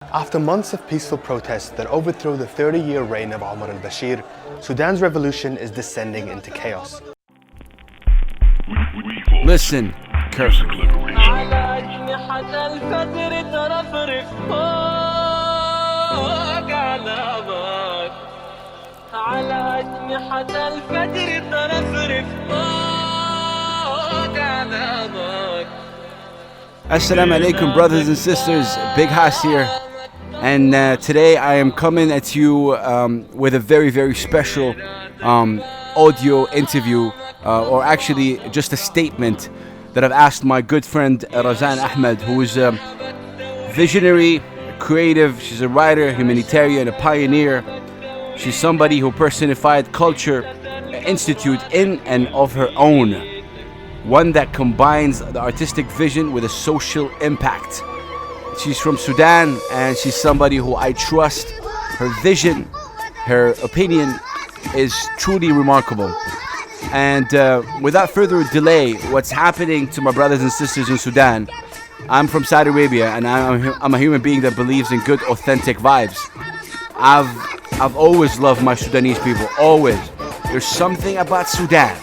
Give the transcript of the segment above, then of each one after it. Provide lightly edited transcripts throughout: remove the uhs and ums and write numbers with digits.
After months of peaceful protests that overthrew the 30-year reign of Omar al-Bashir, Sudan's revolution is descending into chaos. Listen carefully. Assalamu alaikum, brothers and sisters. Big Haas here. And today I am coming at you with a very, very special audio interview, or actually just a statement that I've asked my good friend Rozan Ahmed, who is a visionary, creative. She's a writer, humanitarian, a pioneer. She's somebody who personified culture institute in and of her own. One that combines the artistic vision with a social impact. She's from Sudan, and she's somebody who I trust. Her vision, her opinion is truly remarkable. And without further delay, what's happening to my brothers and sisters in Sudan? I'm from Saudi Arabia, and I'm a human being that believes in good, authentic vibes. I've always loved my Sudanese people, always. There's something about Sudan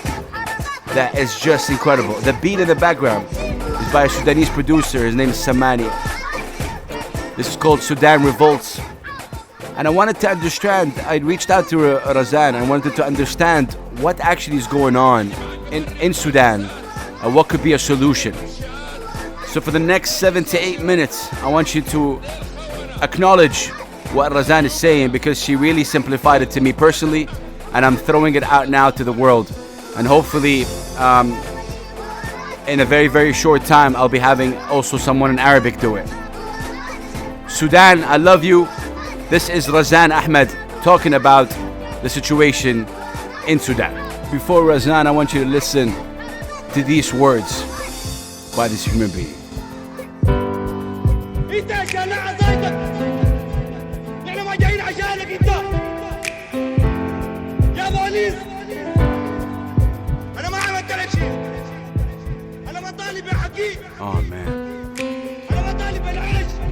that is just incredible. The beat in the background is by a Sudanese producer. His name is Sammany. This is called Sudan Revolts. And I wanted to understand, I reached out to Rozan. I wanted to understand what actually is going on in Sudan and what could be a solution. So for the next 7 to 8 minutes, I want you to acknowledge what Rozan is saying, because she really simplified it to me personally, and I'm throwing it out now to the world. And hopefully, in a very, very short time, I'll be having also someone in Arabic do it. Sudan, I love you. This is Rozan Ahmed talking about the situation in Sudan. Before Rozan, I want you to listen to these words by this human being. Oh man.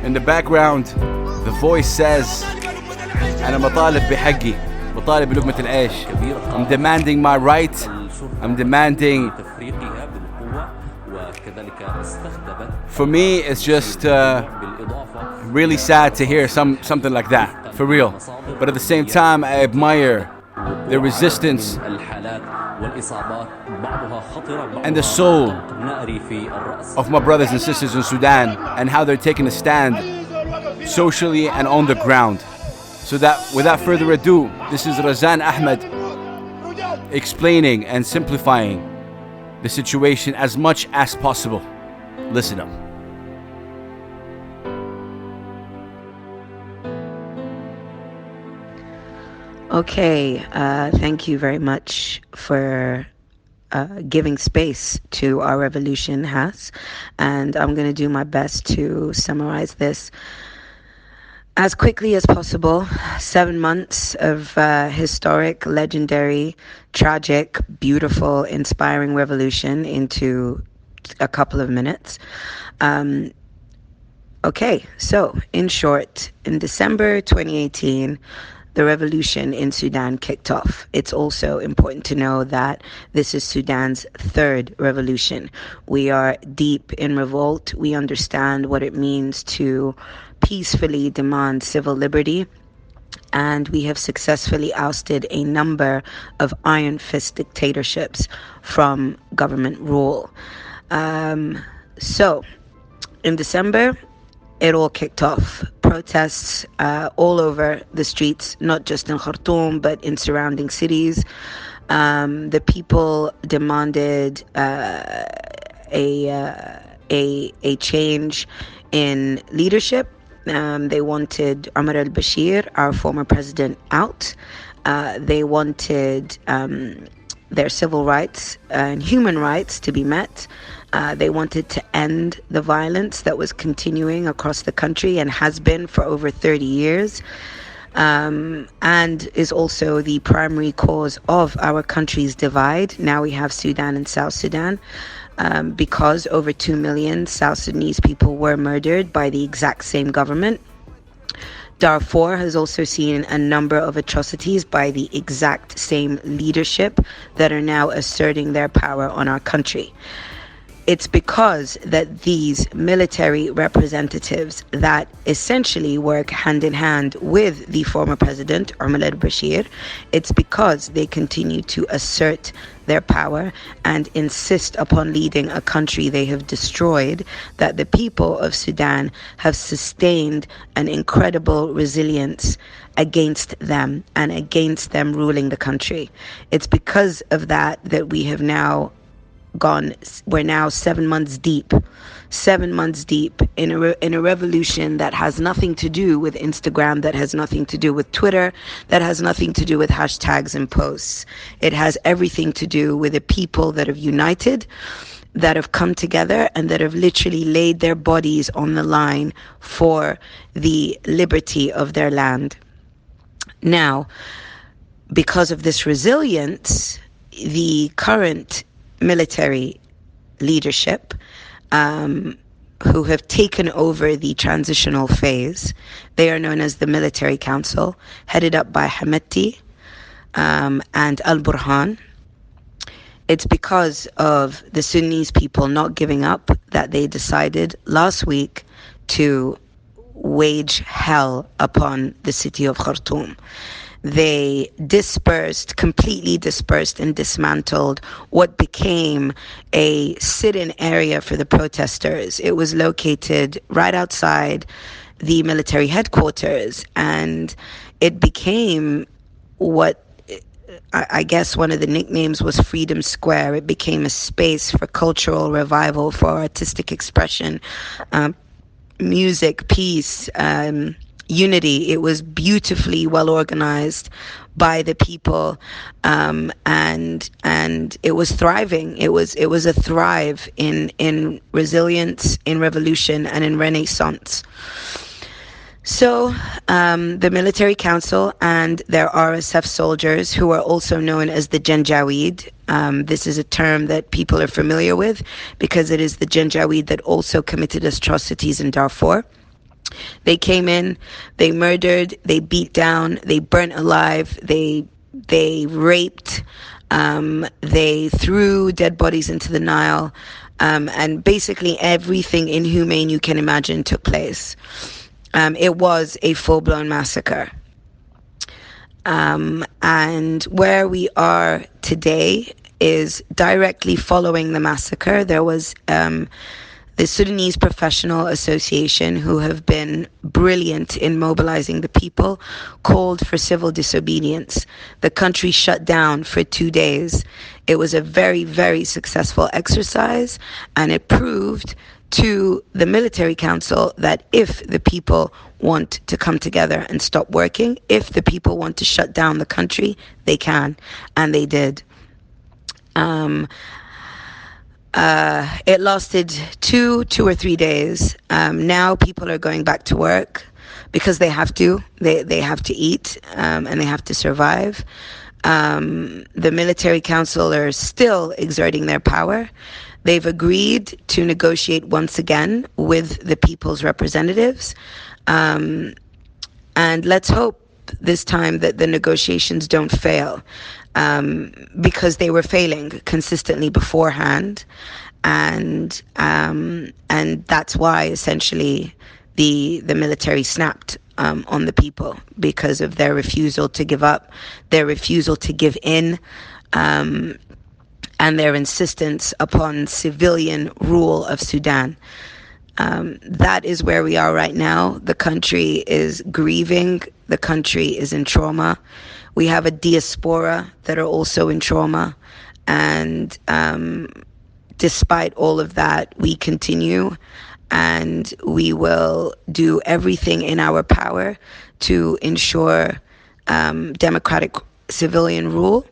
In the background, the voice says, أنا مطالب بحقي، مطالب بلقمة العيش. I'm demanding my right. I'm demanding. For me, it's just really sad to hear something like that, for real. But at the same time, I admire the resistance and the soul of my brothers and sisters in Sudan, and how they're taking a stand socially and on the ground. So that without further ado, this is Rozan Ahmed explaining and simplifying the situation as much as possible. Listen up. Okay, thank you very much for giving space to our revolution has, and I'm going to do my best to summarize this as quickly as possible. 7 months of historic, legendary, tragic, beautiful, inspiring revolution into a couple of minutes. Okay, so in short, in December 2018, the revolution in Sudan kicked off. It's also important to know that this is Sudan's third revolution. We are deep in revolt. We understand what it means to peacefully demand civil liberty, and we have successfully ousted a number of iron fist dictatorships from government rule. So, in December, it all kicked off. Protests all over the streets, not just in Khartoum, but in surrounding cities. The people demanded a change in leadership. They wanted Omar al-Bashir, our former president, out. They wanted their civil rights and human rights to be met. They wanted to end the violence that was continuing across the country and has been for over 30 years, and is also the primary cause of our country's divide. Now we have Sudan and South Sudan, because over 2 million South Sudanese people were murdered by the exact same government. Darfur has also seen a number of atrocities by the exact same leadership that are now asserting their power on our country. It's because that these military representatives that essentially work hand in hand with the former president, Omar al-Bashir, it's because they continue to assert their power and insist upon leading a country they have destroyed, that the people of Sudan have sustained an incredible resilience against them and against them ruling the country. It's because of that that we're now 7 months deep in a revolution that has nothing to do with Instagram, that has nothing to do with Twitter, that has nothing to do with hashtags and posts. It has everything to do with a people that have united, that have come together, and that have literally laid their bodies on the line for the liberty of their land. Now, because of this resilience, the current military leadership, who have taken over the transitional phase, they are known as the Military Council, headed up by Hameti and Al-Burhan. It's because of the Sudanese people not giving up that they decided last week to wage hell upon the city of Khartoum. They completely dispersed and dismantled what became a sit-in area for the protesters. It was located right outside the military headquarters, and it became what I guess one of the nicknames was Freedom Square. It became a space for cultural revival, for artistic expression, music, peace, unity. It was beautifully well organized by the people, and it was thriving. It was a thrive in resilience, in revolution, and in renaissance. So the military council and their RSF soldiers, who are also known as the Janjaweed, this is a term that people are familiar with because it is the Janjaweed that also committed atrocities in Darfur. They came in, they murdered, they beat down, they burnt alive, they raped, they threw dead bodies into the Nile, and basically everything inhumane you can imagine took place. It was a full-blown massacre. And where we are today is directly following the massacre. There was the Sudanese Professional Association, who have been brilliant in mobilizing the people, called for civil disobedience. The country shut down for 2 days. It was a very, very successful exercise, and it proved to the military council that if the people want to come together and stop working, if the people want to shut down the country, they can, and they did. It lasted two or 3 days. Now people are going back to work because they have to. They have to eat, and they have to survive. The military council are still exerting their power. They've agreed to negotiate once again with the people's representatives. And let's hope this time that the negotiations don't fail, because they were failing consistently beforehand. And that's why essentially the military snapped on the people, because of their refusal to give up, their refusal to give in, and their insistence upon civilian rule of Sudan. That is where we are right now. The country is grieving. The country is in trauma. We have a diaspora that are also in trauma. And despite all of that, we continue, and we will do everything in our power to ensure democratic civilian rule.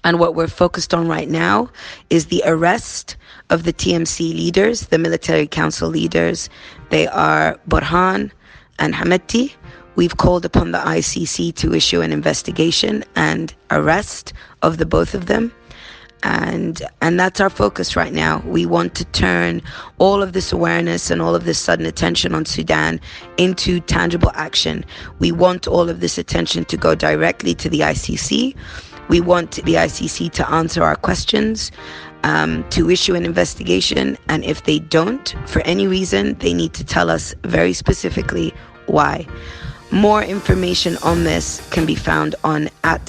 And what we're focused on right now is the arrest of the TMC leaders, the military council leaders. They are Burhan and Hameti. We've called upon the ICC to issue an investigation and arrest of the both of them. And that's our focus right now. We want to turn all of this awareness and all of this sudden attention on Sudan into tangible action. We want all of this attention to go directly to the ICC. We want the ICC to answer our questions, to issue an investigation, and if they don't, for any reason, they need to tell us very specifically why. More information on this can be found on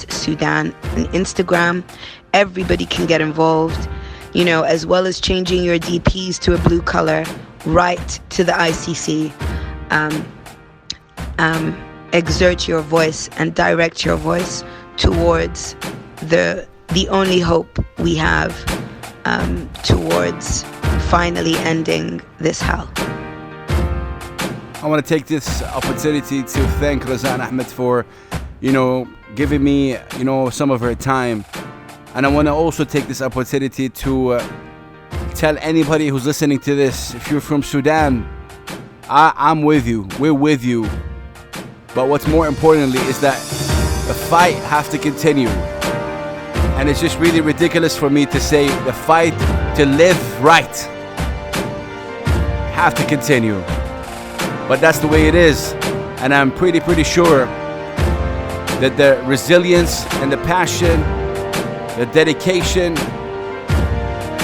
@Sudan on Instagram. Everybody can get involved, as well as changing your DPs to a blue color, right to the ICC. Exert your voice and direct your voice towards the only hope we have towards finally ending this hell. I want to take this opportunity to thank Rozan Ahmed for, giving me, some of her time. And I want to also take this opportunity to tell anybody who's listening to this, if you're from Sudan, I'm with you. We're with you. But what's more importantly is that the fight has to continue. And it's just really ridiculous for me to say the fight to live right have to continue. But that's the way it is. And I'm pretty sure that the resilience and the passion, the dedication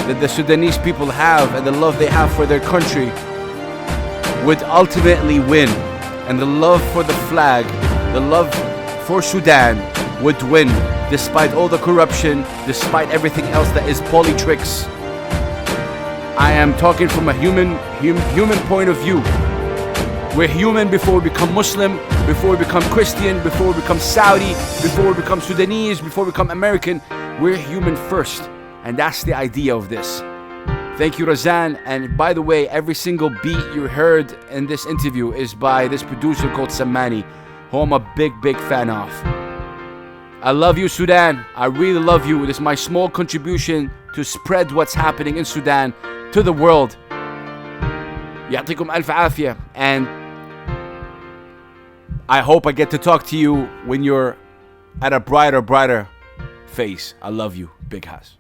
that the Sudanese people have and the love they have for their country would ultimately win. And the love for the flag, the love for Sudan would win, despite all the corruption, despite everything else that is politics. I am talking from a human point of view. We're human before we become Muslim, before we become Christian, before we become Saudi, before we become Sudanese, before we become American. We're human first, and that's the idea of this. Thank you, Rozan. And by the way, every single beat you heard in this interview is by this producer called Sammany, who I'm a big fan of. I love you, Sudan. I really love you. This is my small contribution to spread what's happening in Sudan to the world. يعطيكم ألف عافية. And I hope I get to talk to you when you're at a brighter face. I love you, Big House.